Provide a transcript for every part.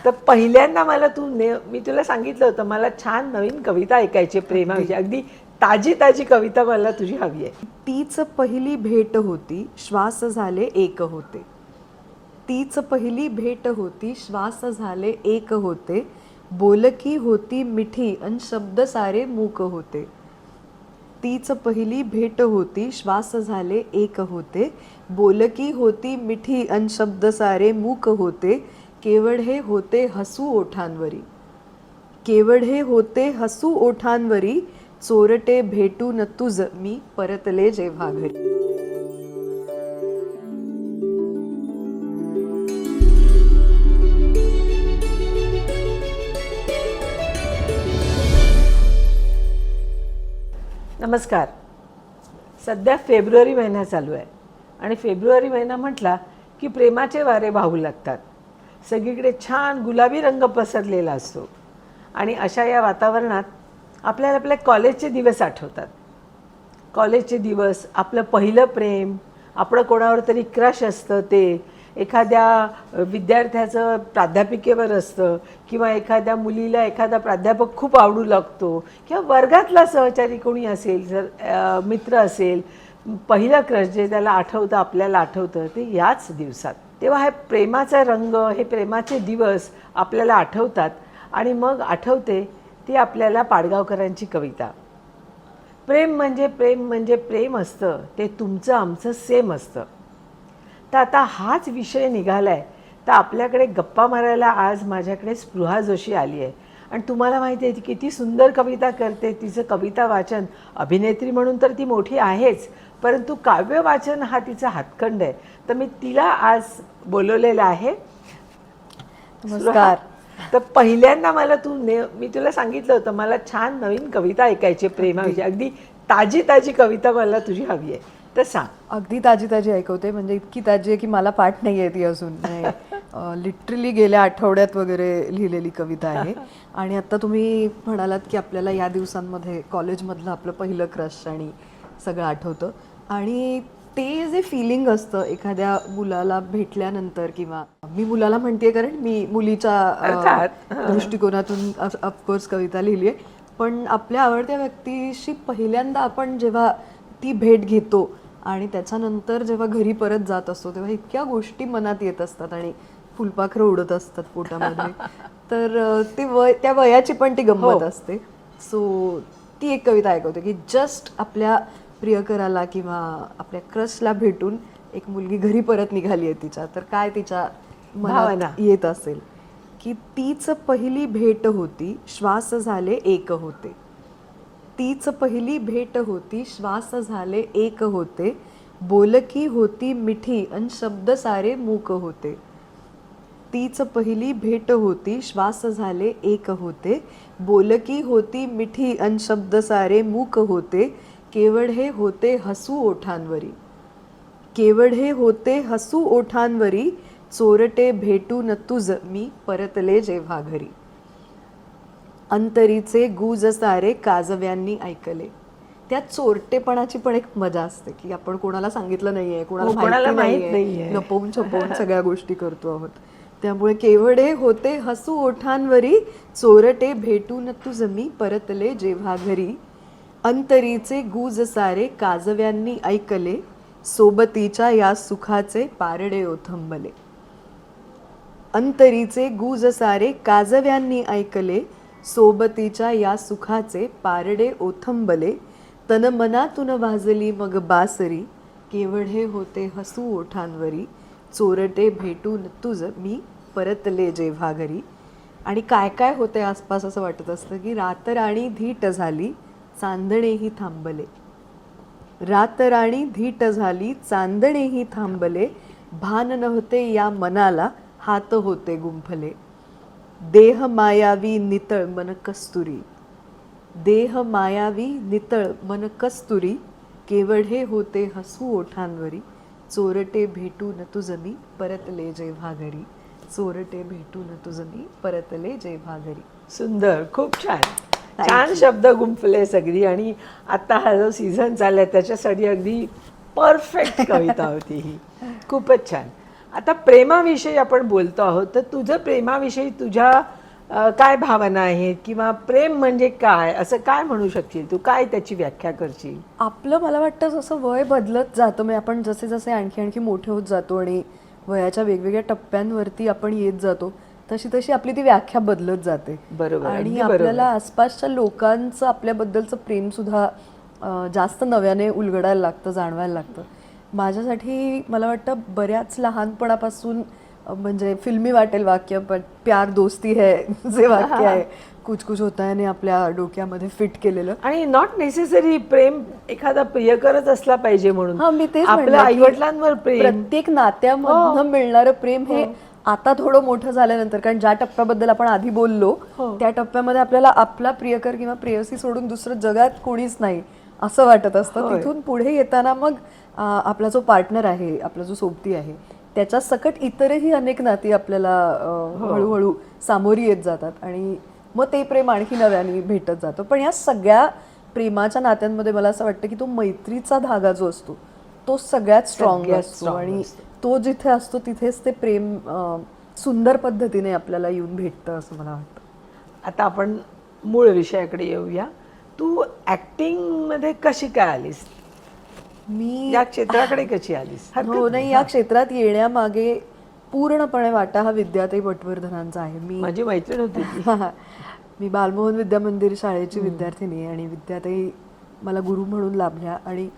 तर पहिल्यांदा मला मी तुला सांगितलं होतं मला छान नवीन कविता ऐकायची प्रेमाविषयी, अगदी ताजी ताजी कविता मला तुझी हवी आहे. तीच पहिली भेट होती, श्वास झाले एक होते. तीच पहिली भेट होती, श्वास झाले एक होते. बोलकी होती मिठी अन शब्द सारे मूक होते. तीच पहिली भेट होती, श्वास झाले एक होते. बोलकी होती मिठी अन शब्द सारे मूक होते. केवळ हे होते हसू ओठांवरी. केवळ हे होते हसू ओठांवरी. चोरटे भेटून तुझ मी परतले जेव्हा घरी. नमस्कार. सध्या फेब्रुवारी महिना चालू आहे आणि फेब्रुवारी महिना म्हटला की प्रेमाचे वारे वाहू लागतात. सगळीकडे छान गुलाबी रंग पसरलेला असतो आणि अशा या वातावरणात आपल्याला आपल्या कॉलेजचे दिवस आठवतात. कॉलेजचे दिवस, आपलं पहिलं प्रेम, आपलं कोणावर तरी क्रश असतं, ते एखाद्या विद्यार्थ्याचं प्राध्यापिकेवर असतं किंवा एखाद्या मुलीला एखादा प्राध्यापक खूप आवडू लागतो किंवा वर्गातला सहचारी कोणी असेल, जर मित्र असेल, पहिलं क्रश जे त्याला आठवतं, आपल्याला आठवतं ते याच दिवसात. तेव्हा हे प्रेमाचा रंग, हे प्रेमाचे दिवस आपल्याला आठवतात आणि मग आठवते ती आपल्याला पाडगावकरांची कविता. प्रेम म्हणजे प्रेम म्हणजे प्रेम असतं, ते तुमचं आमचं सेम असतं. तर आता हाच विषय निघाला आहे, तर आपल्याकडे गप्पा मारायला आज माझ्याकडे स्पृहा जोशी आली आहे. आणि तुम्हाला माहिती आहे ती किती सुंदर कविता करते. तिचं कविता वाचन, अभिनेत्री म्हणून तर ती मोठी आहेच, परंतु काव्य वाचन हा तिचा हातखंड आहे. तर मी तिला आज बोलवलेलं आहे. नमस्कार. तर पहिल्यांदा मी तुला सांगितलं होतं मला छान नवीन कविता ऐकायची प्रेमाविषयी, अगदी ताजी ताजी कविता मला तुझी हवी आहे. तर सांग. अगदी ताजी ताजी ऐकवते, म्हणजे इतकी ताजी आहे की मला पाठ नाही आहे ती अजून. लिटरली गेल्या आठवड्यात वगैरे लिहिलेली कविता आहे. आणि आता तुम्ही म्हणालात की आपल्याला या दिवसांमध्ये कॉलेजमधलं आपलं पहिलं क्रश आणि सगळं आठवतं. आणि ते जे फिलिंग असतं एखाद्या मुलाला भेटल्यानंतर, किंवा मी मुलाला म्हणते कारण मी मुलीच्या दृष्टिकोनातून ऑफकोर्स कविता लिहिली आहे, पण आपल्या आवडत्या व्यक्तीशी पहिल्यांदा आपण जेव्हा ती भेट घेतो आणि त्याच्यानंतर जेव्हा घरी परत जात असतो तेव्हा इतक्या गोष्टी मनात येत असतात आणि फुलपाखरं उडत असतात पोटामध्ये. तर त्या वयाची पण ती गंमत असते. सो ती एक कविता ऐकवते की जस्ट आपल्या प्रियकराला किंवा आपल्या क्रशला भेटून एक मुलगी घरी परत निघाली आहे तिच्या, तर काय तिच्या मनात येत असेल की तीच पहिली भेट होती, श्वास झाले एक होते. तीच पहिली भेट होती, श्वास झाले एक होते. बोलकी होती मिठी अन शब्द सारे मूक होते. तीच पहिली भेट होती, श्वास झाले एक होते. बोलकी होती मिठी अन शब्द सारे मूक होते. केवळ हे होते हसू ओठांवरी. केवळ हे होते हसू ओठांवरी. चोरटे भेटून तुझ मी परतले जेव्हा घरी. अंतरीचे गुज सारे काजव्यांनी ऐकले. त्या चोरटेपणाची पण एक मजा असते की आपण कोणाला सांगितलं नाहीये, कोणाला माहित नाहीये, लपवून छपवून सगळ्या गोष्टी करतो आहोत. त्यामुळे केवढे होते हसू ओठांवरी. चोरटे भेटून तुझ मी परतले जेव्हा घरी. अंतरीचे गुज सारे काजव्यांनी ऐकले. सोबतीच्या या सुखाचे पारडे ओथंबले. अंतरीचे गुज सारे काजव्यांनी ऐकले. सोबतीच्या या सुखाचे पारडे ओथंबले. तन मनातून वाजली मग बासरी. केवळ हे होते हसू ओठांवरी. चोरटे भेटून तुझ मी परतले जेव्हा घरी. आणि काय काय होते आसपास असं वाटत असतं की रातराणी धीट झाली, चांदणेही थांबले. रातराणी धीट झाली, चांदणेही थांबले. भान नव्हते या मनाला, हात होते गुंफले. देह मायावी नितळ मन कस्तुरी. देह मायावी नितळ मन कस्तुरी. केवळ हे होते हसू ओठांवरी. चोरटे भेटून तुझ मी परतले जेव्हा घरी. चोरटे भेटून तुझ मी परतले जेव्हा घरी. सुंदर, खूप छान. छान शब्द गुंफले सगळी. आणि आता हा जो सीझन चाललाय त्याच्यासाठी अगदी परफेक्ट कविता होती ही. खूपच छान. आता प्रेमाविषयी आपण बोलतो आहोत, तर तुझं प्रेमाविषयी तुझ्या काय भावना आहेत, किंवा प्रेम म्हणजे काय, असं काय म्हणू शकशील तू, काय त्याची व्याख्या करशील? आपलं मला वाटतं जसं वय बदलत जातं, म्हणजे आपण जसे जसे आणखी आणखी मोठे होत जातो आणि वयाच्या वेगवेगळ्या टप्प्यांवरती आपण येत जातो, तशी तशी आपली ती व्याख्या बदलत जाते. बरोबर, आणि अगदी बरोबर. आपल्याला आसपासच्या लोकांचं आपल्याबद्दलचं प्रेम सुद्धा जास्त नव्याने उलगडायला लागतं, जाणवायला लागतं. माझ्यासाठी मला वाटतं बऱ्याच लहानपणापासून म्हणजे फिल्मी वाटेल वाक्य, पण प्यार दोस्ती है जे वाक्य आहे, कुछ कुछ होता है ने आपल्या डोक्यामध्ये फिट केलेलं. आणि नॉट नेसेसरी प्रेम एखादा प्रियकरच असला पाहिजे म्हणून. हा, मी तेच आपल्या म्हणते की आईवडिलांवर प्रेम, प्रत्येक नात्यामधनं मिळणारं प्रेम हे आता थोडं मोठं झाल्यानंतर, कारण ज्या टप्प्याबद्दल आपण आधी बोललो त्या टप्प्यामध्ये आपल्याला आपला प्रियकर किंवा प्रेयसी सोडून दुसरं जगात कोणीच नाही असं वाटत असतं. तिथून पुढे येताना मग आपला जो पार्टनर आहे, आपला जो सोबती आहे, त्याच्या सकट इतरही अनेक नाती आपल्याला हळूहळू सामोरी येत जातात आणि मग ते प्रेम आणखी नव्याने भेटत जातं. पण या सगळ्या प्रेमाच्या नात्यांमध्ये मला असं वाटतं की तो मैत्रीचा धागा जो असतो तो सगळ्यात स्ट्रॉंग असतो आणि तो जिथे असतो तिथेच ते प्रेम सुंदर पद्धतीने आपल्याला येऊन भेटतं असं मला वाटतं. आता आपण मूळ विषयाकडे येऊया. तू ऍक्टिंग मध्ये कशी काय आलीस, मी या क्षेत्राकडे कशी आलीस? हो नाही, या क्षेत्रात येण्यामागे पूर्णपणे वाटा हा विद्याताई पटवर्धनांचा आहे. माझी मैत्रीण होती ती. मी बालमोहन विद्या मंदिर शाळेची विद्यार्थिनी आहे आणि विद्याताई मला गुरु म्हणून लाभल्या. आणि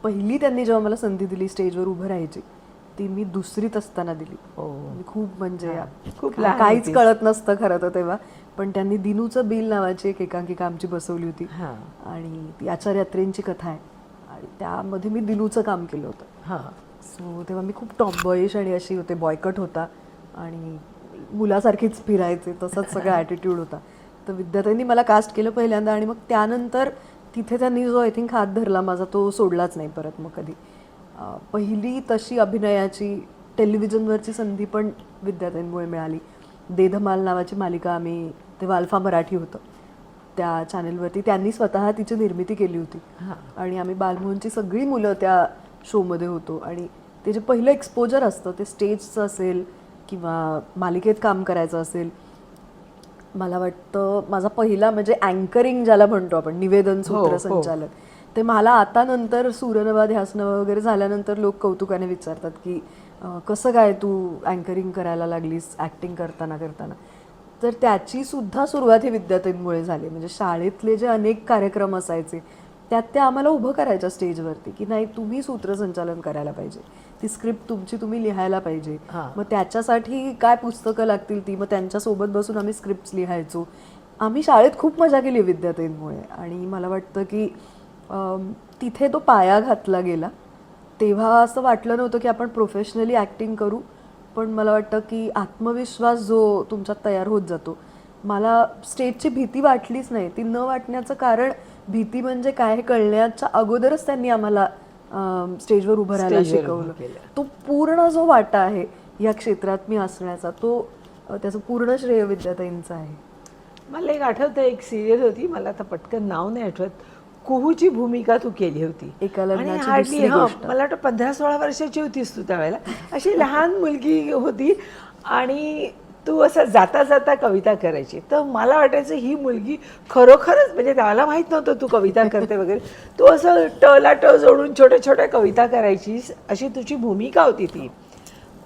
पहिली त्यांनी जेव्हा मला संधी दिली स्टेजवर उभं राहायची, ती मी दुसरीत असताना दिली. मी खूप म्हणजे खूप काहीच कळत नसतं खरं तर तेव्हा, पण त्यांनी दिनूचं बिल नावाची एक एकांकिका आमची बसवली होती आणि ती आचार्य अत्रेंची कथा आहे आणि त्यामध्ये मी दिनूचं काम केलं होतं. सो तेव्हा मी खूप टॉमबॉईश आणि अशी होते, बॉयकट होता आणि मुलासारखीच फिरायचे, तसंच सगळा ॲटिट्यूड होता. तर विद्यार्थ्यांनी मला कास्ट केलं पहिल्यांदा आणि मग त्यानंतर तिथे त्यांनी जो आय थिंक हात धरला माझा तो सोडलाच नाही परत मग कधी. पहिली तशी अभिनयाची टेलिव्हिजनवरची संधी पण विद्यार्थ्यांमुळे मिळाली. देधमाल नावाची मालिका आम्ही, तेव्हा अल्फा मराठी होतं त्या चॅनेलवरती, त्यांनी स्वतः तिची निर्मिती केली होती आणि आम्ही बालमोहनची सगळी मुलं त्या शोमध्ये होतो. आणि ते जे पहिलं एक्सपोजर असतं ते स्टेजचं असेल किंवा मालिकेत काम करायचं असेल, मला वाटतं माझा पहिला म्हणजे अँकरिंग ज्याला म्हणतो आपण, निवेदन सूत्रसंचालन, ते मला आता नंतर सूरनवा ध्यासनवा वगैरे झाल्यानंतर लोक कौतुकाने विचारतात की कसं काय तू अँकरिंग करायला लागलीस ॲक्टिंग करताना. तर त्याची सुद्धा सुरुवात ही विद्यार्थ्यांमुळे झाली. म्हणजे शाळेतले जे अनेक कार्यक्रम असायचे त्यात त्या आम्हाला उभं करायच्या स्टेजवरती की नाही तुम्ही सूत्रसंचालन करायला पाहिजे, ती स्क्रिप्ट तुमची तुम्ही लिहायला पाहिजे. मग त्याच्यासाठी काय पुस्तकं लागतील ती, मग त्यांच्यासोबत बसून आम्ही स्क्रिप्ट्स लिहायचो. आम्ही शाळेत खूप मजा केली विद्यार्थ्यांमुळे आणि मला वाटतं की तिथे तो पाया घातला गेला. तेव्हा असं वाटलं नव्हतं की आपण प्रोफेशनली ॲक्टिंग करू, पण मला वाटतं की आत्मविश्वास जो तुमच्यात तयार होत जातो, मला स्टेजची भीती वाटलीच नाही. ती न वाटण्याचं कारण भीती म्हणजे काय हे कळण्याच्या अगोदरच त्यांनी आम्हाला स्टेजवर उभं राहायला शिकवलं. तो पूर्ण जो वाटा आहे या क्षेत्रात मी असण्याचा, तो त्याचं पूर्ण श्रेय विद्याताईंचं आहे. मला एक आठवतं, एक सिरियल होती, मला आता पटकन नाव नाही आठवत, कुहूची भूमिका तू केली होती. एका लग्नाची आणि दुसरी गोष्ट. मला वाटतं 15-16 वर्षाची होतीस तू त्यावेळेला, अशी लहान मुलगी होती आणि तू असं जाता जाता कविता करायची. तर मला वाटायचं ही मुलगी खरोखरच, म्हणजे त्याला माहीत नव्हतं तू कविता करते वगैरे, तू असं टला ट जोडून छोट्या छोट्या कविता करायचीस, अशी तुझी भूमिका होती ती.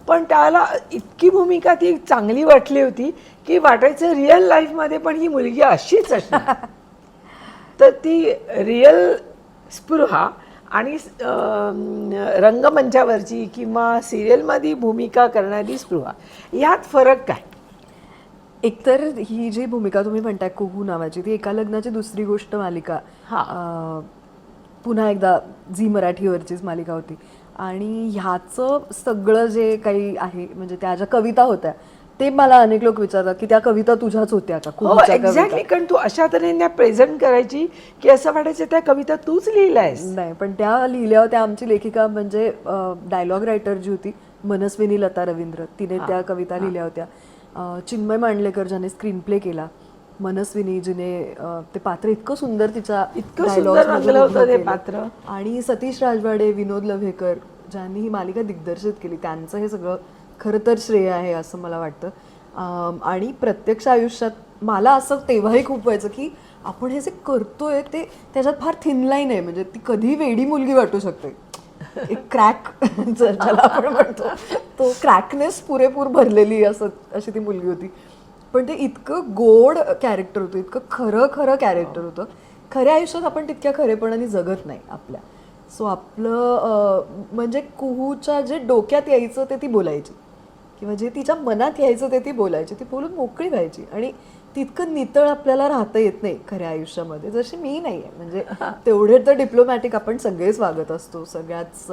पण त्याला इतकी भूमिका ती चांगली वाटली होती की वाटायचं रिअल लाईफमध्ये पण ही मुलगी अशीच असणार. तर ती रिअल स्पृहा आणि रंगमंचावरची किंवा सिरियलमध्ये भूमिका करणारी स्पृहा, यात फरक काय? एकतर ही जी भूमिका तुम्ही म्हणताय कुहू नावाची, ती एका लग्नाची दुसरी गोष्ट मालिका पुन्हा एकदा झी मराठीवरचीच मालिका होती आणि ह्याचं सगळं जे काही आहे म्हणजे त्या ज्या कविता होत्या ते मला अनेक लोक विचारतात की त्या कविता तुझ्याच होत्या का? एक्झॅक्टली, कारण तू अशा तऱ्हेने प्रेझेंट करायची की असं वाटायचं त्या कविता तूच लिहिल्यास. नाही, पण त्या लिहिल्या होत्या आमची लेखिका म्हणजे डायलॉग रायटर जी होती मनस्विनी लता रवींद्र, तिने त्या कविता लिहिल्या होत्या. चिन्मय मांडलेकर ज्याने स्क्रीन प्ले केला, मनस्विनी जिने ते पात्र इतकं सुंदर तिच्या पात्र, आणि सतीश राजवाडे, विनोद लव्हेकर ज्यांनी ही मालिका दिग्दर्शित केली, त्यांचं हे सगळं खरं तर श्रेय आहे असं मला वाटतं. आणि प्रत्यक्ष आयुष्यात मला असं तेव्हाही खूप व्हायचं की आपण हे जे करतोय ते त्याच्यात फार थिन लाईन आहे, म्हणजे ती कधी वेडी मुलगी वाटू शकते. एक क्रॅक ज्याला आपण म्हणतो तो क्रॅकनेस पुरेपूर भरलेली अशी ती मुलगी होती. पण ते इतकं गोड कॅरेक्टर होतं, इतकं खरं खरं कॅरेक्टर होतं. खऱ्या आयुष्यात आपण तितक्या खरेपणाने जगत नाही आपल्या. सो आपलं म्हणजे कुहूच्या जे डोक्यात यायचं ते ती बोलायची, किंवा जे तिच्या मनात यायचं ते ती बोलायची, ती बोलून मोकळी व्हायची. आणि तितकं नितळ आपल्याला राहता येत नाही खऱ्या आयुष्यामध्ये, जशी मी नाही आहे. म्हणजे तेवढे तर डिप्लोमॅटिक आपण सगळेच वागत असतो, सगळ्याच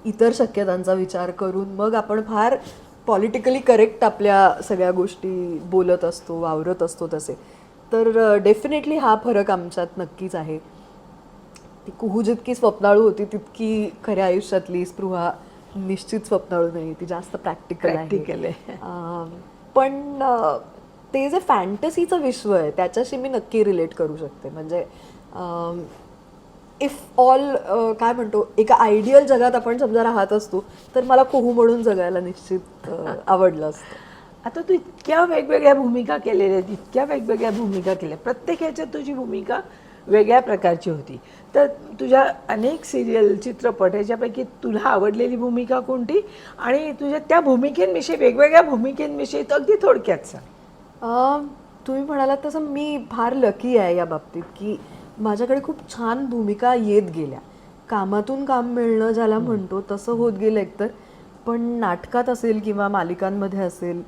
इतर शक्यतांचा विचार करून मग आपण फार पॉलिटिकली करेक्ट आपल्या सगळ्या गोष्टी बोलत असतो, वावरत असतो तसे. तर डेफिनेटली हा फरक आमच्यात नक्कीच आहे. ती कुहू जितकी स्वप्नाळू होती तितकी खऱ्या आयुष्यातली स्पृहा निश्चित स्वप्नाळू नाही, ती जास्त प्रॅक्टिकल आहे. पण ते जे फॅन्टसीचं विश्व आहे त्याच्याशी मी नक्की रिलेट करू शकते. म्हणजे इफ ऑल काय म्हणतो, एका आयडियल जगात आपण समजा राहत असतो तर मला कुहू म्हणून जगायला निश्चित आवडलं असतं. आता तू इतक्या वेगवेगळ्या भूमिका केलेल्या आहेत, इतक्या वेगवेगळ्या भूमिका केल्या, प्रत्येक ह्याच्यात तुझी भूमिका वेगळ्या प्रकारची होती. तर तुझ्या अनेक सिरियल, चित्रपट ह्याच्यापैकी तुला आवडलेली भूमिका कोणती, आणि तुझ्या त्या भूमिकेंविषयी, वेगवेगळ्या भूमिकेंविषयी तर अगदी थोडक्यात सांग. तुम्ही म्हणालात तसं मी फार लकी आहे या बाबतीत की माझ्याकडे खूप छान भूमिका येत गेल्या. कामातून काम मिळणं ज्याला म्हणतो तसं होत गेलं एकतर. पण नाटकात असेल किंवा मालिकांमध्ये असेल,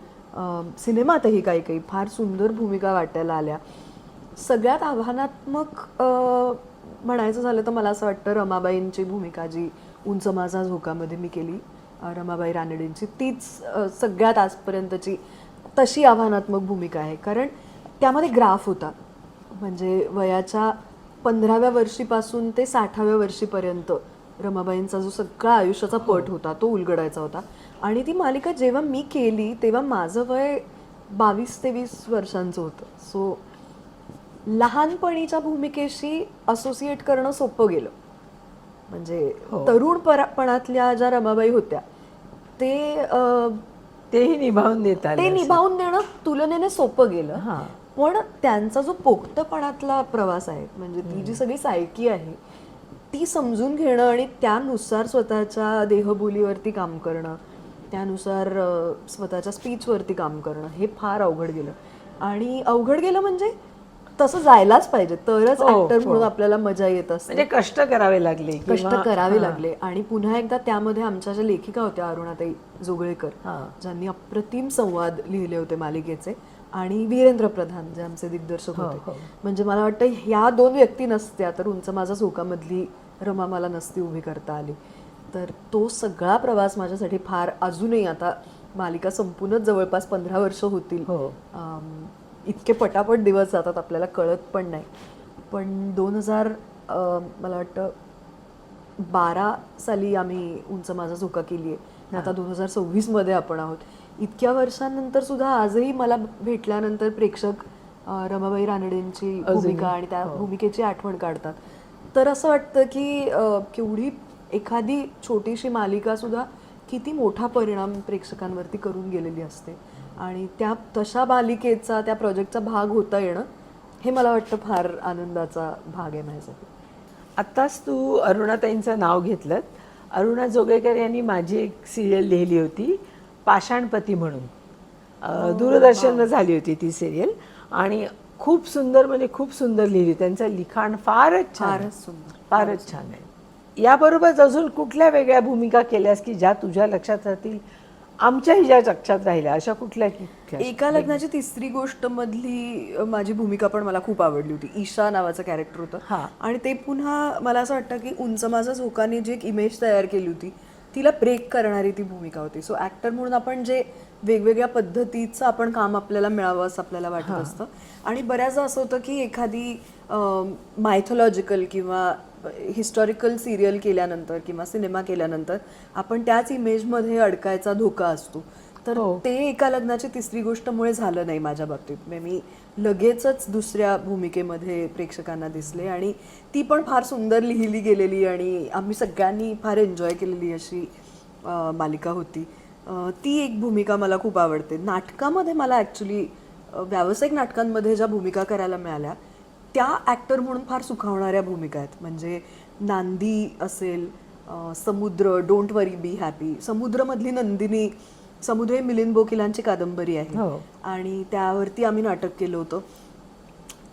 सिनेमातही काही काही फार सुंदर भूमिका वाटायला आल्या. सगळ्यात आव्हानात्मक म्हणायचं झालं तर मला असं वाटतं रमाबाईंची भूमिका जी उंच माझा झोकामध्ये मी केली, रमाबाई रानडेंची, तीच सगळ्यात आजपर्यंतची तशी आव्हानात्मक भूमिका आहे. कारण त्यामध्ये ग्राफ होता, म्हणजे वयाच्या 15व्या वर्षीपासून ते 60व्या वर्षीपर्यंत रमाबाईंचा जो सगळा आयुष्याचा पट होता तो उलगडायचा होता. आणि ती मालिका जेव्हा मी केली तेव्हा माझं वय 22-23 वर्षांचं होतं. सो लहानपणीच्या भूमिकेशी असोसिएट करणं सोपं गेलं. म्हणजे तरुणपणातल्या ज्या रमाबाई होत्या तेही निभावून ते निभावून देणं तुलनेने सोपं गेलं. पण त्यांचा जो पोक्तपणातला प्रवास आहे, म्हणजे ती जी सगळी सायकी आहे ती समजून घेणं आणि त्यानुसार स्वतःच्या देहबोलीवरती काम करणं, त्यानुसार स्वतःच्या स्पीचवरती काम करणं, हे फार अवघड गेलं. आणि अवघड गेलं म्हणजे तसं जायलाच पाहिजे तरच ऍक्टर म्हणून आपल्याला मजा येत असते. म्हणजे कष्ट करावे लागले. आणि पुन्हा एकदा त्यामध्ये आमच्या ज्या लेखिका होत्या अरुणाताई जोगळेकर, ज्यांनी अप्रतिम संवाद लिहिले होते मालिकेचे, आणि वीरेंद्र प्रधान जे आमचे दिग्दर्शक होते. म्हणजे मला वाटतं ह्या दोन व्यक्ती नसत्या तर उंच माझा झोकामधली रमा मला नसती उभी करता आली. तर तो सगळा प्रवास माझ्यासाठी फार, अजूनही आता मालिका संपूनच जवळपास 15 वर्ष होतील. इतके पटापट दिवस जातात आपल्याला कळत पण नाही. पण 2000 मला वाटतं 12 साली आम्ही उंच माझा झोका केली आहे. आता 2026 मध्ये आपण आहोत. इतक्या वर्षांनंतर सुद्धा आजही मला भेटल्यानंतर प्रेक्षक रमाबाई रानडेंची भूमिका आणि त्या भूमिकेची आठवण काढतात. तर असं वाटतं की केवढी एखादी छोटीशी मालिका सुद्धा किती मोठा परिणाम प्रेक्षकांवरती करून गेलेली असते. आणि त्या तशा मालिकेचा, त्या प्रोजेक्टचा भाग होता येणं हे मला वाटतं फार आनंदाचा भाग आहे माझ्यासाठी. आत्ताच तू अरुणाताईंचं नाव घेतलं. अरुणा जोगळेकर यांनी माझी एक सिरियल लिहिली होती पाषाणपती म्हणून, दूरदर्शनवर झाली होती ती सिरियल, आणि खूप सुंदर, म्हणजे खूप सुंदर लिहिली. त्यांचं लिखाण फारच छान आहे. याबरोबरच अजून कुठल्या वेगळ्या भूमिका केल्यास की ज्या तुझ्या लक्षात राहतील, आमच्याही ज्या लक्षात राहिल्या, अशा कुठल्या? एका लग्नाची तिसरी गोष्ट मधली माझी भूमिका पण मला खूप आवडली होती. ईशा नावाचं कॅरेक्टर होतं. आणि ते पुन्हा मला असं वाटतं की उंच माझा झोकाने जी एक इमेज तयार केली होती तिला ब्रेक करणारी ती भूमिका होती. सो ऍक्टर म्हणून आपण जे वेगवेगळ्या पद्धतीचं आपण काम आपल्याला मिळावं असं आपल्याला वाटत असतं. आणि बऱ्याचदा असं होतं की एखादी मायथॉलॉजिकल किंवा हिस्टॉरिकल सिरियल केल्यानंतर किंवा सिनेमा केल्यानंतर आपण त्याच इमेजमध्ये अडकायचा धोका असतो. तर ते एका लग्नाची तिसरी गोष्टमुळे झालं नाही माझ्या बाबतीत. मी लगेचच दुसऱ्या भूमिकेमध्ये प्रेक्षकांना दिसले आणि ती पण फार सुंदर लिहिली गेलेली आणि आम्ही सगळ्यांनी फार एन्जॉय केलेली अशी मालिका होती. ती एक भूमिका मला खूप आवडते. नाटकामध्ये मला ॲक्च्युली व्यावसायिक नाटकांमध्ये ज्या भूमिका करायला मिळाल्या त्या ॲक्टर म्हणून फार सुखावणाऱ्या भूमिका आहेत. म्हणजे नांदी असेल, समुद्र, डोंट वरी बी हॅपी. समुद्रमधली नंदिनी, समुद्र ही मिलिंद बोकिलांची कादंबरी आहे आणि त्यावरती आम्ही नाटक केलं होतं.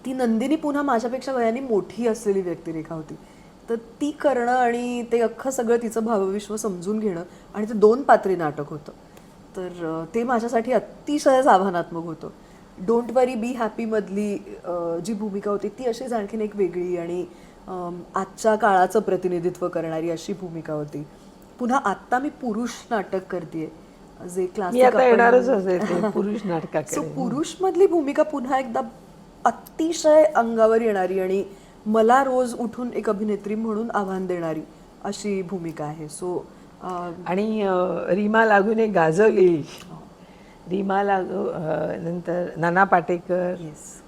ती नंदिनी पुन्हा माझ्यापेक्षा वयाने मोठी असलेली व्यक्तिरेखा होती. तर ती करणं आणि ते अख्खं सगळं तिचं भावविश्व समजून घेणं आणि ते 2 पात्री नाटक होतं. तर ते माझ्यासाठी अतिशयच आव्हानात्मक होतं. डोंट वरी बी हॅपीमधली जी भूमिका होती ती अशीच आणखीन एक वेगळी आणि आजच्या काळाचं प्रतिनिधित्व करणारी अशी भूमिका होती. पुन्हा आत्ता मी पुरुष नाटक करते जे क्लासिक पुरुष नाटकाकडे. सो पुरुषमधली भूमिका पुन्हा एकदा अतिशय अंगावर येणारी आणि मला रोज उठून एक अभिनेत्री म्हणून आव्हान देणारी अशी भूमिका आहे. सो आणि रीमा लागूने गाजवली. रीमा लागू नंतर नाना पाटेकर,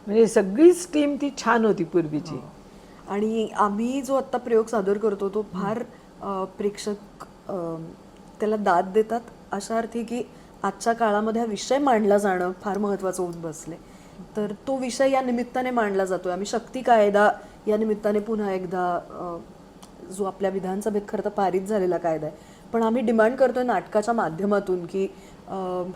म्हणजे सगळीच टीम ती छान होती पूर्वीची. आणि आम्ही जो आत्ता प्रयोग सादर करतो तो फार प्रेक्षक त्याला दाद देतात अशा अर्थी की आजच्या काळामध्ये हा विषय मांडला जाणं फार महत्त्वाचं होऊन बसले. तर तो विषय या निमित्ताने मांडला जातोय. आम्ही शक्ती कायदा या निमित्ताने पुन्हा एकदा, जो आपल्या विधानसभेत खरं तर पारित झालेला कायदा आहे, पण आम्ही डिमांड करतोय नाटकाच्या माध्यमातून की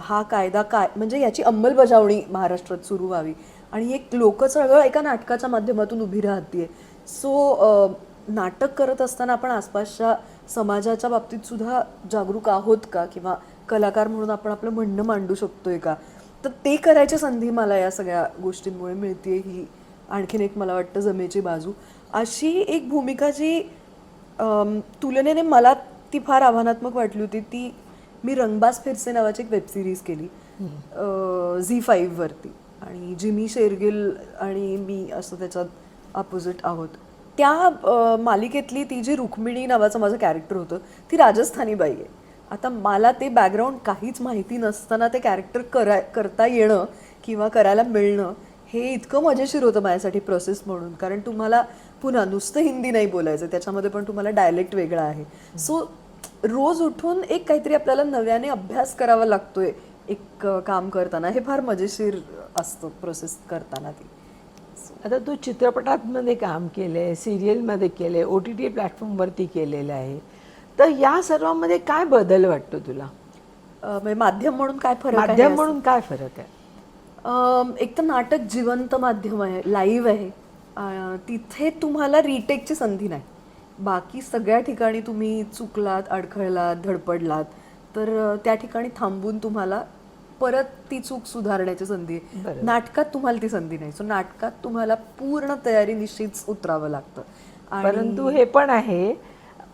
हा कायदा काय म्हणजे याची अंमलबजावणी महाराष्ट्रात सुरू व्हावी आणि एक लोकचळवळ एका नाटकाच्या माध्यमातून उभी राहतीये. सो नाटक करत असताना आपण आसपासच्या समाजाच्या बाबतीत सुद्धा जागरूक आहोत का, किंवा कलाकार म्हणून आपण आपलं म्हणणं मांडू शकतोय का, तर ते करायची संधी मला या सगळ्या गोष्टींमुळे मिळते. ही आणखीन एक मला वाटतं जमेची बाजू. अशी एक भूमिका जी तुलनेने मला ती फार आव्हानात्मक वाटली होती, ती मी रंगबाज फिरसे नावाची एक वेबसिरीज केली झी5 वरती आणि जिमी शेरगिल आणि मी असं त्याच्यात अपोजिट आहोत. त्या मालिकेतली ती जी रुक्मिणी नावाचं माझं कॅरेक्टर होतं ती राजस्थानी बाई आहे. आता मला ते बॅकग्राऊंड काहीच माहिती नसताना ते कॅरेक्टर करता येणं किंवा करायला मिळणं हे इतकं मजेशीर होतं माझ्यासाठी प्रोसेस म्हणून. कारण तुम्हाला पुन्हा नुसतं हिंदी नाही बोलायचं, त्याच्यामध्ये पण तुम्हाला डायलेक्ट वेगळा आहे. सो रोज उठून एक काहीतरी आपल्याला नव्याने अभ्यास करावा लागतोय एक काम करताना. हे फार मजेशीर असतं प्रोसेस करताना ती. आता तू चित्रपटांमध्ये काम केलंय, सिरियलमध्ये केलंय, OTT प्लॅटफॉर्मवरती केलेलं आहे, तर या सर्वांमध्ये काय बदल वाटतो तुला? म्हणजे माध्यम म्हणून काय फरक आहे? माध्यम म्हणून काय फरक आहे? एक तर नाटक जिवंत माध्यम आहे, लाईव्ह आहे. तिथे तुम्हाला रिटेकची संधी नाही. बाकी सगळ्या ठिकाणी तुम्ही चुकलात, अडखळलात, धडपडलात तर त्या ठिकाणी थांबून तुम्हाला परत ती चूक सुधारण्याची संधी आहे. नाटकात तुम्हाला ती संधी नाही. सो नाटकात तुम्हाला पूर्ण तयारी निश्चित उतरावं लागतं. परंतु हे पण आहे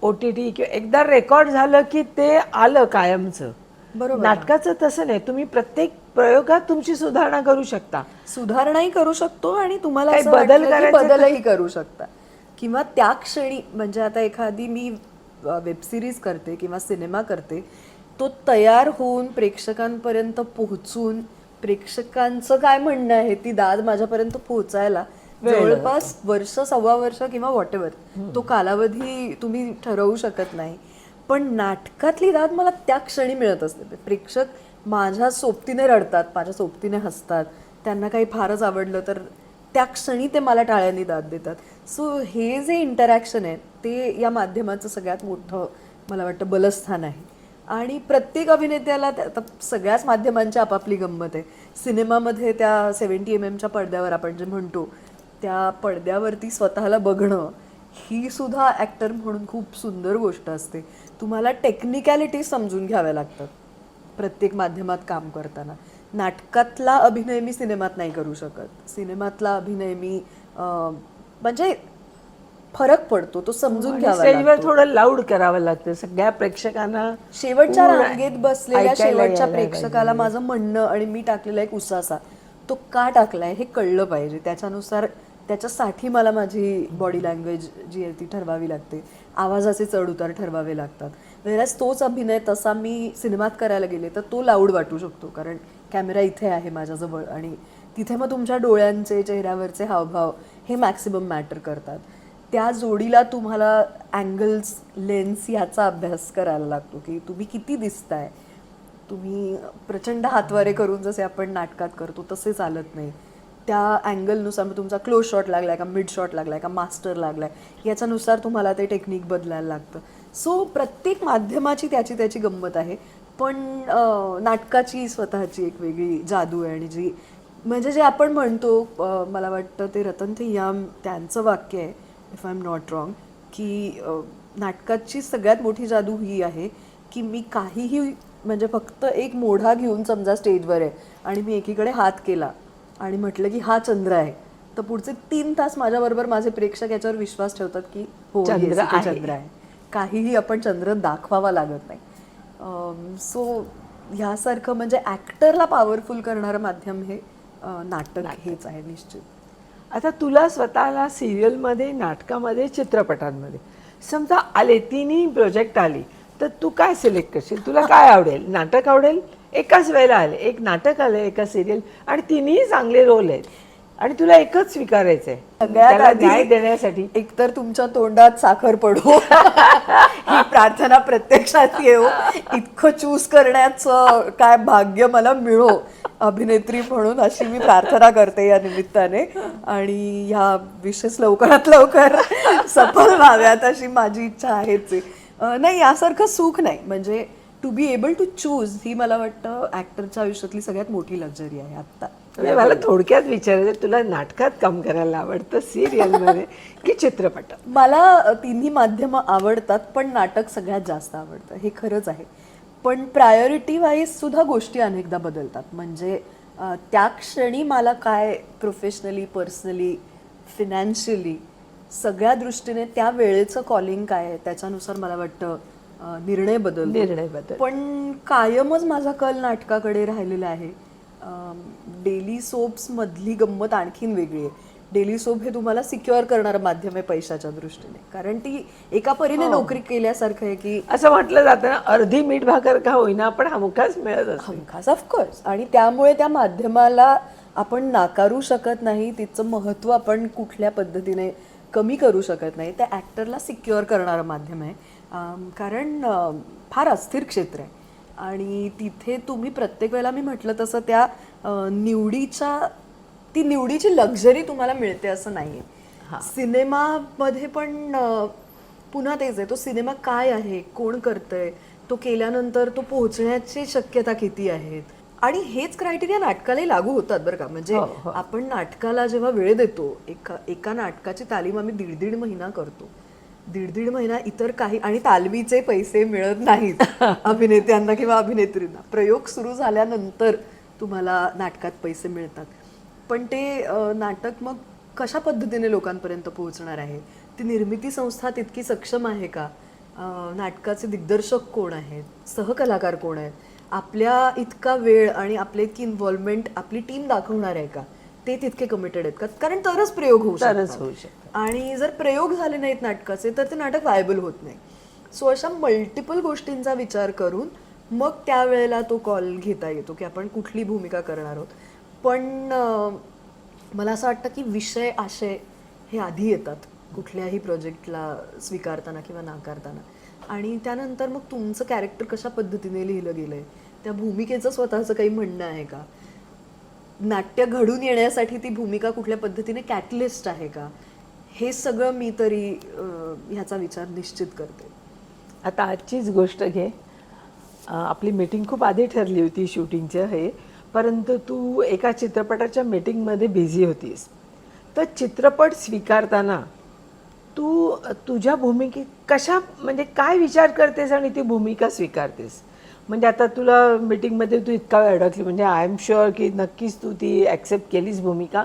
OTT किंवा एकदा रेकॉर्ड झालं की ते आलं कायमचं. बरोबर. नाटकाचं तसं नाही, तुम्ही प्रत्येक प्रयोगात तुमची सुधारणा करू शकता. सुधारणाही करू शकतो आणि तुम्हाला काही असं बदल वाटलं की करायचे बदलही करू शकता. किंवा त्या क्षणी म्हणजे आता एखादी मी वेबसिरीज करते किंवा सिनेमा करते, तो तयार होऊन प्रेक्षकांपर्यंत पोहोचून प्रेक्षकांचं काय म्हणणं आहे ती दाद माझ्यापर्यंत पोहोचायला जवळपास वर्ष, 1.25 वर्ष किंवा व्हॉटेवर तो कालावधी तुम्ही ठरवू शकत नाही. पण नाटकातली दाद मला त्या क्षणी मिळत असते. प्रेक्षक माझ्या सोबतीने रडतात, माझ्या सोबतीने हसतात, त्यांना काही फारच आवडलं तर त्या क्षणी ते मला टाळ्यांनी दाद देतात. सो हे जे इंटरॅक्शन आहे ते या माध्यमाचं सगळ्यात मोठं मला वाटतं बलस्थान आहे. आणि प्रत्येक अभिनेत्याला आता सगळ्याच माध्यमांची आपापली गंमत आहे. सिनेमामध्ये त्या 70 mm पडद्यावर आपण जे म्हणतो त्या पडद्यावरती स्वतःला बघणं ही सुद्धा ॲक्टर म्हणून खूप सुंदर गोष्ट असते. तुम्हाला टेक्निकॅलिटी समजून घ्याव्या लागतात प्रत्येक माध्यमात काम करताना. नाटकातला अभिनय मी सिनेमात नाही करू शकत. सिनेमातला अभिनय मी म्हणजे फरक पडतो, तो समजून घ्यावा लागतो. स्टेजवर थोडं लाऊड करावं लागतं सगळ्या प्रेक्षकांना. शेवटच्या रांगेत बसलेल्या शेवटच्या प्रेक्षकाला माझं म्हणणं आणि मी टाकलेला एक उसासा तो का टाकलाय हे कळलं पाहिजे. त्याच्यानुसार त्याच्यासाठी मला माझी बॉडी लँग्वेज जी आहे ती ठरवावी लागते, आवाजाचे चढ उतार ठरवावे लागतात. वेळेस तोच अभिनय तसा मी सिनेमात करायला गेले तर तो लाऊड वाटू शकतो, कारण कॅमेरा इथे आहे माझ्याजवळ आणि तिथे मग तुमच्या डोळ्यांचे, चेहऱ्यावरचे हावभाव हे मॅक्सिमम मॅटर करतात. त्या जोडीला तुम्हाला अँगल्स, लेन्स ह्याचा अभ्यास करायला लागतो की तुम्ही किती दिसताय. तुम्ही प्रचंड हातवारे करून जसे आपण नाटकात करतो तसे चालत नाही. त्या अँगलनुसार मग तुमचा क्लोज शॉट लागलाय का, मिड शॉट लागलाय का, मास्टर लागलाय, याच्यानुसार तुम्हाला ते टेक्निक बदलायला लागतं. सो प्रत्येक माध्यमाची त्याची त्याची गंमत आहे. पण नाटकाची स्वतःची एक वेगळी जादू आहे. आणि जी म्हणजे जे आपण म्हणतो, मला वाटतं ते रतन याम त्यांचं वाक्य आहे, if I am not wrong, की नाटकाची सगळ्यात मोठी जादू ही आहे की मी काहीही म्हणजे फक्त एक मोढा घेऊन समजा स्टेजवर आहे आणि मी एकीकडे हात केला आणि म्हटलं की हा चंद्र आहे, तर पुढचे 3 तास माझ्याबरोबर माझे प्रेक्षक याच्यावर विश्वास ठेवतात की हो चंद्र yes, इथे आहे. चंद्र आहे. काहीही आपण चंद्र दाखवावा लागत नाही. सो ह्यासारखं म्हणजे ॲक्टरला पॉवरफुल करणारं माध्यम हे नाटक हेच आहे निश्चित. आता तुला स्वतःला सिरियलमध्ये, नाटकामध्ये, चित्रपटांमध्ये समजा आले, तिन्ही प्रोजेक्ट आली, तर तू काय सिलेक्ट करशील? तुला काय आवडेल? नाटक आवडेल? एकाच वेळेला आले, एक नाटक आलं, एका सिरियल, आणि तिन्ही चांगले रोल आहेत आणि तुला एकच स्वीकारायचं आहे, सगळ्यात त्याला आधी न्याय देण्यासाठी. एकतर तुमच्या तोंडात साखर पडो ही प्रार्थना प्रत्यक्षात येऊ, इतकं चूज करण्याचं काय भाग्य मला मिळो अभिनेत्री म्हणून, अशी मी प्रार्थना करते या निमित्ताने. आणि ह्या विशेष लवकरात लवकर सफल व्हाव्यात अशी माझी इच्छा आहेच आहे. नाही, यासारखं सुख नाही. म्हणजे to be able to choose ही मला वाटतं ॲक्टरच्या आयुष्यातली सगळ्यात मोठी लक्झरी आहे आत्ता. म्हणजे मला थोडक्यात विचारायचं, तुला नाटकात काम करायला आवडतं, सिरियलमध्ये की चित्रपटात? मला तिन्ही माध्यमं आवडतात, पण नाटक सगळ्यात जास्त आवडतं, हे खरंच आहे. पण प्रायोरिटी वाईज सुद्धा गोष्टी अनेकदा बदलतात. म्हणजे त्या क्षणी मला काय प्रोफेशनली, पर्सनली, फिनॅन्शियली सगळ्या दृष्टीने त्या वेळेचं कॉलिंग काय आहे त्याच्यानुसार मला वाटतं निर्णय बदलतो. पण कायमच माझा कल नाटकाकडे राहिलेला आहे. डेली सोप्स मधली गंमत आणखीन वेगळी आहे. डेली सोप हे तुम्हाला सिक्युअर करणारं माध्यम आहे पैशाच्या दृष्टीने, कारण ती एका परीने नोकरी केल्यासारखं आहे की असं म्हटलं जातं ना, अर्धी मीठ भाकर का होईना पण हमखास मिळत असते. हमखास ऑफकोर्स. आणि त्यामुळे त्या माध्यमाला आपण नाकारू शकत नाही, तिचं महत्त्व आपण कुठल्या पद्धतीने कमी करू शकत नाही. त्या ॲक्टरला सिक्युअर करणारं माध्यम आहे. कारण फार अस्थिर क्षेत्र आहे आणि तिथे तुम्ही प्रत्येक वेळेला मी म्हटलं तसं त्या निवडीची लक्झरी तुम्हाला मिळते असं नाही आहे. सिनेमामध्ये पण पुन्हा तेच आहे, तो सिनेमा काय आहे, कोण करतंय, तो केल्यानंतर तो पोहोचण्याची शक्यता किती आहेत. आणि हेच क्रायटेरिया नाटकालाही लागू होतात बरं का. म्हणजे आपण नाटकाला जेव्हा वेळ देतो, एका नाटकाची तालीम आम्ही 1.5 महिना करतो. 1.5 महिना इतर काही, आणि तालमीचे पैसे मिळत नाहीत अभिनेत्यांना किंवा अभिनेत्रींना. प्रयोग सुरू झाल्यानंतर तुम्हाला नाटकात पैसे मिळतात. पण ते नाटक मग कशा पद्धतीने लोकांपर्यंत पोहोचणार आहे, ती निर्मिती संस्था तितकी सक्षम आहे का, नाटकाचे दिग्दर्शक कोण आहेत, सहकलाकार कोण आहेत, आपल्या इतका वेळ आणि आपल्या इतकी इन्व्हॉल्वमेंट आपली टीम दाखवणार आहे का, ते तितके कमिटेड आहेत का, कारण तरच प्रयोग होऊ शकतात. आणि जर प्रयोग झाले नाहीत नाटकाचे तर ते नाटक व्हायबल होत नाही. सो अशा मल्टिपल गोष्टींचा विचार करून मग त्यावेळेला तो कॉल घेता येतो की आपण कुठली भूमिका करणार आहोत. पण मला असं वाटतं की विषय, आशय हे आधी येतात कुठल्याही प्रोजेक्टला स्वीकारताना किंवा नाकारताना. आणि त्यानंतर मग तुमचं कॅरेक्टर कशा पद्धतीने लिहिलं गेलंय, त्या भूमिकेचं स्वतःचं काही म्हणणं आहे का, नाट्य घडून येण्यासाठी ती भूमिका कुठल्या पद्धतीने कॅटलिस्ट आहे का, हे सगळं मी तरी ह्याचा विचार निश्चित करते. आता आजचीच गोष्ट घे, आपली मीटिंग खूप आधी ठरली होती शूटिंगचं हे, परंतु तू एका चित्रपटाच्या मीटिंगमध्ये बिझी होतीस. तर चित्रपट स्वीकारताना तू तुझ्या भूमिके कशा, म्हणजे काय विचार करतेस आणि ती भूमिका स्वीकारतेस? म्हणजे आता तुला मीटिंगमध्ये तू इतका वेळ अडकली, म्हणजे आय एम शुअर की नक्कीच तू ती ॲक्सेप्ट केलीस भूमिका,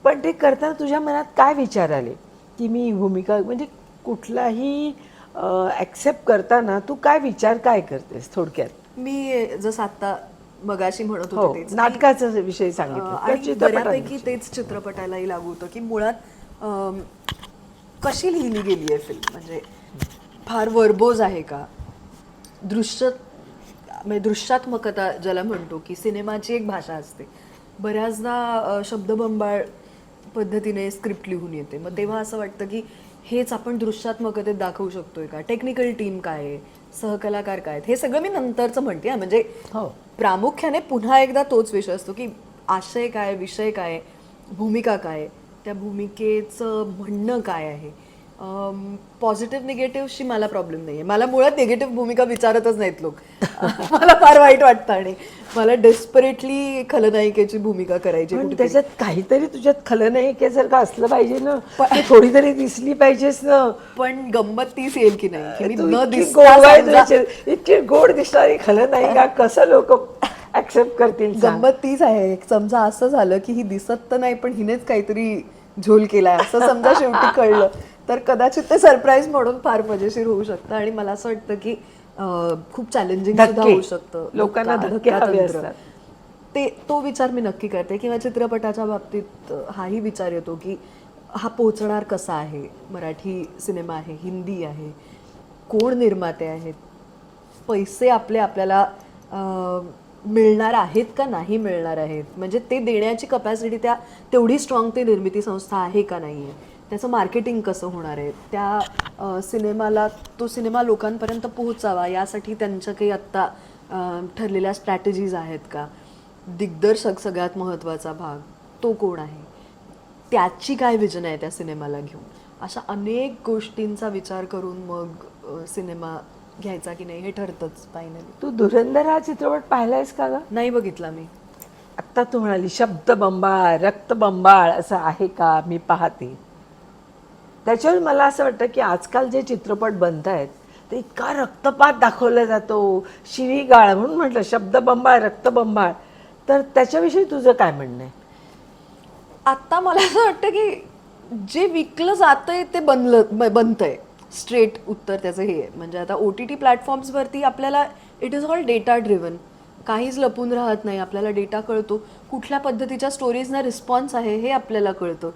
पण ते करताना तुझ्या मनात काय विचार आले की मी ही भूमिका, म्हणजे कुठलाही ॲक्सेप्ट करताना तू काय विचार काय करतेस थोडक्यात? मी जसं आता मगाशी म्हणत होते तेच, नाटकाचा विषय सांगितलं, आणि बऱ्यापैकी तेच चित्रपटालाही लागू होतं की मुळात कशी लिहिली गेली आहे फिल्म, म्हणजे फार वर्बोज आहे का, म्हणजे दृश्यात्मकता ज्याला म्हणतो, की सिनेमाची एक भाषा असते, बऱ्याचदा शब्दबंबाळ पद्धतीने स्क्रिप्ट लिहून येते. मग तेव्हा असं वाटतं की हेच आपण दृश्यात्मकतेत दाखवू शकतोय का, टेक्निकल टीम काय आहे, सहकलाकार काय आहेत, हे सगळं मी नंतरचं म्हणते हा. म्हणजे हो. प्रामुख्याने पुन्हा एकदा तोच विषय असतो की आशय काय, विषय काय, भूमिका काय, त्या भूमिकेचं म्हणणं काय आहे. पॉझिटिव्ह निगेटिव्हशी मला प्रॉब्लेम नाही आहे. मला मुळात निगेटिव्ह भूमिका विचारतच नाहीत लोक. मला फार वाईट वाटतं. आणि मला डेस्परेटली खलनायिकेची भूमिका करायची पण कुठेतरी. त्याच्यात काहीतरी तुझ्यात खलनायिकेसारखं असलं पाहिजे ना, तू थोडी तरी दिसली पाहिजेस ना. पण गंमत तीच येईल की नाही की मी तू न इतकी दिसता गोड आहे समजा- तुझी, इतकी गोड दिसणारी खलनायिका कसं लोक ऍक्सेप्ट करतील सांग? गंमत तीच आहे. समजा असं झालं की ही दिसत तर नाही पण हिनेच काहीतरी झोल केलाय असं समजा शेवटी कळलं तर कदाचित ते सरप्राईज म्हणून फार मजेशीर होऊ शकतं. आणि मला असं वाटतं की खूप चॅलेंजिंग सुद्धा धक्के. होऊ शकतं. लोकांना धक्के हवे धक्कातंत्र. असतात. तो विचार मी नक्की करते. किंवा चित्रपटाच्या बाबतीत हाही विचार येतो की हा पोचणार कसा आहे. मराठी सिनेमा आहे, हिंदी आहे, कोण निर्माते आहेत, पैसे आपल्याला मिळणार आहेत का नाही मिळणार आहेत, म्हणजे ते देण्याची कपॅसिटी तेवढी स्ट्रॉंग ते निर्मिती संस्था आहे का नाही आहे, त्याचं मार्केटिंग कसं होणार आहे, त्या सिनेमाला तो सिनेमा लोकांपर्यंत पोहोचावा यासाठी त्यांच्या काही आत्ता ठरलेल्या स्ट्रॅटेजीज आहेत का, दिग्दर्शक सगळ्यात महत्त्वाचा भाग तो कोण आहे, त्याची काय विजन आहे त्या सिनेमाला घेऊन, अशा अनेक गोष्टींचा विचार करून मग सिनेमा घ्यायचा की नाही हे ठरतंच फायनली. तू धुरंधर हा चित्रपट पाहिलायस का ग? नाही बघितला मी. आत्ता तू म्हणाली शब्द बंबाळ, रक्त बंबाळ असं आहे का, मी पाहते. त्याच्यावर मला असं वाटतं की आजकाल जे चित्रपट बनत आहेत ते इतका रक्तपात दाखवला जातो, शिवीगाळ, म्हणून म्हटलं शब्द बंबाळ, रक्त बंबाळ. तर त्याच्याविषयी तुझं काय म्हणणं आहे? आता मला असं वाटतं की जे विकलं जातंय ते बनतंय. स्ट्रेट उत्तर त्याचं हे आहे. म्हणजे आता OTT प्लॅटफॉर्म्सवरती आपल्याला it is all data driven, काहीच लपून राहत नाही. आपल्याला डेटा कळतो, कुठल्या पद्धतीच्या स्टोरीजना रिस्पॉन्स आहे हे आपल्याला कळतं.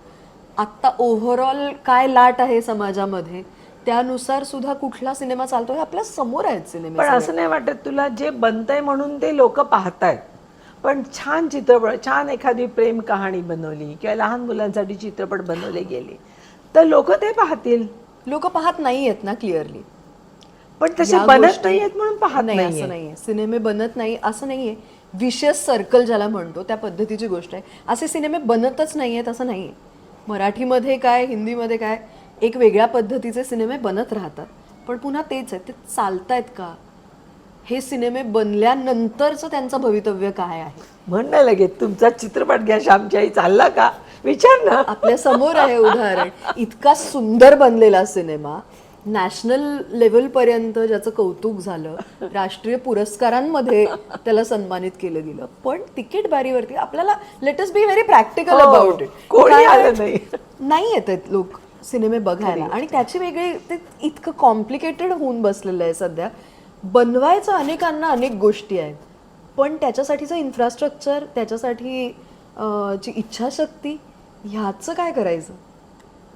आत्ता ओव्हरऑल काय लाट आहे समाजामध्ये त्यानुसार सुद्धा कुठला सिनेमा चालतो हे आपल्या समोर आहेत सिनेमे. पण असं नाही वाटत तुला जे बनतंय म्हणून ते लोक पाहतायत, पण छान चित्रपट, छान एखादी प्रेम कहाणी बनवली किंवा लहान मुलांसाठी चित्रपट बनवले गेले तर लोक ते पाहतील. लोक पाहत नाही आहेत ना क्लिअरली. पण तसे बनत नाही आहेत म्हणून पाहत नाही नाही. असं नाहीये. सिनेमे बनत नाही असं नाहीये. विशेष सर्कल ज्याला म्हणतो त्या पद्धतीची गोष्ट आहे. असे सिनेमे बनतच नाही आहेत असं नाहीये. मराठीमध्ये काय, हिंदीमध्ये काय, एक वेगळ्या पद्धतीचे सिनेमे बनत राहतात. पण पुन्हा तेच आहे, ते चालतायत का, हे सिनेमे बनल्यानंतरचं त्यांचं भवितव्य काय आहे. म्हण ना लगेच तुमचा चित्रपट घ्या श्यामची आई चालला का, विचार ना. आपल्या समोर आहे उदाहरण. इतका सुंदर बनलेला सिनेमा, नॅशनल लेवल पर्यंत ज्याचं कौतुक झालं, राष्ट्रीय पुरस्कारांमध्ये त्याला सन्मानित केलं गेलं, पण तिकीट बारीवरती आपल्याला let us be very practical about it, कोणी आलं नाही. नाही येत आहेत लोक सिनेमे बघायला. आणि त्याची वेगळी ते इतकं कॉम्प्लिकेटेड होऊन बसलेलं आहे सध्या. बनवायचं अनेकांना अनेक गोष्टी आहेत, पण त्याच्यासाठीचं इन्फ्रास्ट्रक्चर, त्याच्यासाठी ची इच्छाशक्ती, ह्याचं काय करायचं.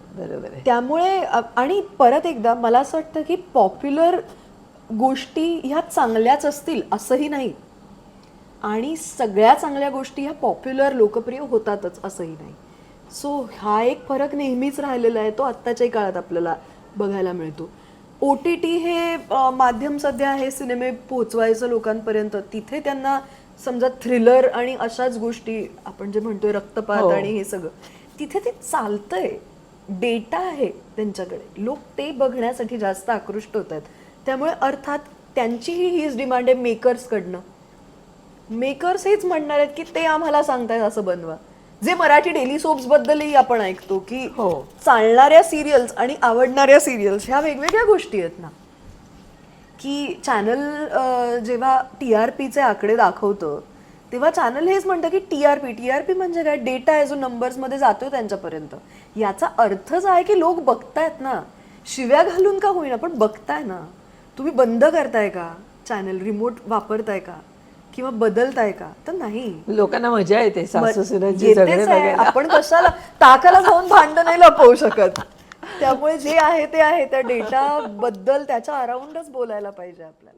बरोबर आहे. त्यामुळे आणि परत एकदा मला असं वाटतं की पॉप्युलर गोष्टी ह्या चांगल्याच असतील असंही नाही, आणि सगळ्या चांगल्या गोष्टी ह्या पॉप्युलर लोकप्रिय होतातच असंही नाही. सो हा एक फरक नेहमीच राहिलेला आहे, तो आत्ताच्याही काळात आपल्याला बघायला मिळतो. OTT हे माध्यम सध्या आहे सिनेमे पोहोचवायचं लोकांपर्यंत. तिथे त्यांना समजा थ्रिलर आणि अशाच गोष्टी आपण जे म्हणतोय रक्तपात आणि हे सगळं तिथे ते चालतंय, डेटा आहे त्यांच्याकडे, लोक ते बघण्यासाठी जास्त आकृष्ट होत आहेत. त्यामुळे अर्थात त्यांचीही हीच डिमांड आहे मेकर्सकडनं. मेकर्स हेच म्हणणार आहेत की ते आम्हाला सांगतायत असं बनवा. जे मराठी डेली सोप्स बद्दलही आपण ऐकतो की चालणाऱ्या सिरियल्स आणि आवडणाऱ्या सिरियल्स ह्या वेगवेगळ्या गोष्टी आहेत ना, की चॅनल जेव्हा TRPचे आकडे दाखवतं तेव्हा चॅनल हेच म्हणतं की TRP म्हणजे काय, डेटा आहे जो नंबर्समध्ये जातोय त्यांच्यापर्यंत. याचा अर्थच आहे की लोक बघतायत ना, शिव्या घालून का होईना पण बघताय ना. तुम्ही बंद करताय का चॅनल, रिमोट वापरताय का, किंवा बदलताय का, तर नाही. लोकांना मजा येते सासू सुनेची येतेच झगडे आहे. बघायला. आपण कशाला ताकाला जाऊन भांडण नाही लपवू शकत. त्यामुळे जे आहे ते आहे, त्या डेटा बद्दल त्याच्या अराउंडच बोलायला पाहिजे आपल्याला.